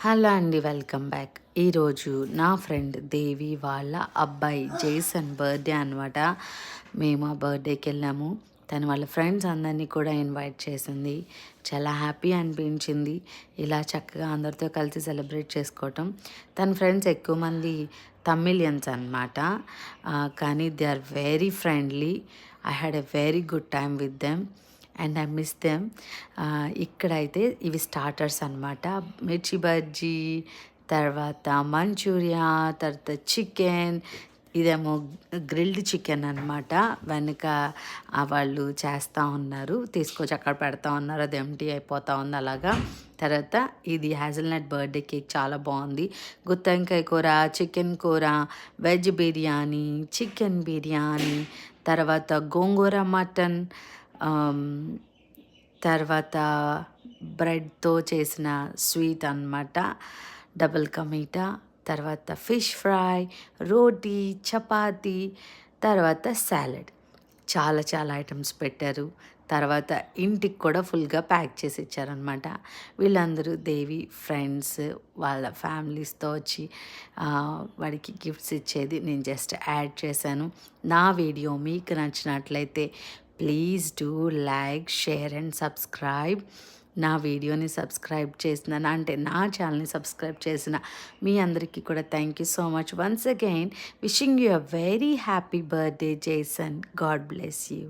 Hello అండి, welcome back. ఈరోజు నా ఫ్రెండ్ దేవి వాళ్ళ అబ్బాయి జేసన్ బర్త్డే అనమాట. మేము ఆ బర్త్డేకి వెళ్ళాము. తను వాళ్ళ ఫ్రెండ్స్ అందరినీ కూడా ఇన్వైట్ చేసింది. చాలా హ్యాపీ అనిపించింది ఇలా చక్కగా అందరితో కలిసి సెలబ్రేట్ చేసుకోవటం. తన ఫ్రెండ్స్ ఎక్కువ మంది తమిళియన్స్ అనమాట, కానీ they are very friendly. I had a very good time with them and I miss them. ఇక్కడైతే ఇవి స్టార్టర్స్ అనమాట. మిర్చి బజ్జీ, తర్వాత మంచూరియా, తర్వాత చికెన్. ఇదేమో గ్రిల్డ్ చికెన్ అనమాట. వెనక వాళ్ళు చేస్తూ ఉన్నారు, తీసుకొచ్చి అక్కడ పెడతా ఉన్నారు, అది ఎంటీ అయిపోతూ ఉంది అలాగా. తర్వాత ఇది హ్యాజల్నట్ బర్త్డే కేక్ చాలా బాగుంది. గుత్తంకాయ కూర, చికెన్ కూర, వెజ్ బిర్యానీ, చికెన్ బిర్యానీ, తర్వాత గోంగూర మటన్, తర్వాత బ్రెడ్తో చేసిన స్వీట్ అన్నమాట, డబుల్ కమీటా, తర్వాత ఫిష్ ఫ్రై, రోటీ, చపాతీ, తర్వాత సాలెడ్. చాలా చాలా ఐటమ్స్ పెట్టారు. తర్వాత ఇంటికి కూడా ఫుల్గా ప్యాక్ చేసి ఇచ్చారనమాట. వీళ్ళందరూ దేవి ఫ్రెండ్స్ వాళ్ళ ఫ్యామిలీస్తో వచ్చి వాడికి గిఫ్ట్స్ ఇచ్చేది నేను జస్ట్ యాడ్ చేశాను. నా వీడియో మీకు నచ్చినట్లయితే please do like, share and subscribe. నా వీడియోని సబ్స్క్రైబ్ చేసిన అంటే నా ఛానల్ని సబ్స్క్రైబ్ చేసిన మీ అందరికీ కూడా thank you so much. Once again wishing you a very happy birthday Jason. God bless you.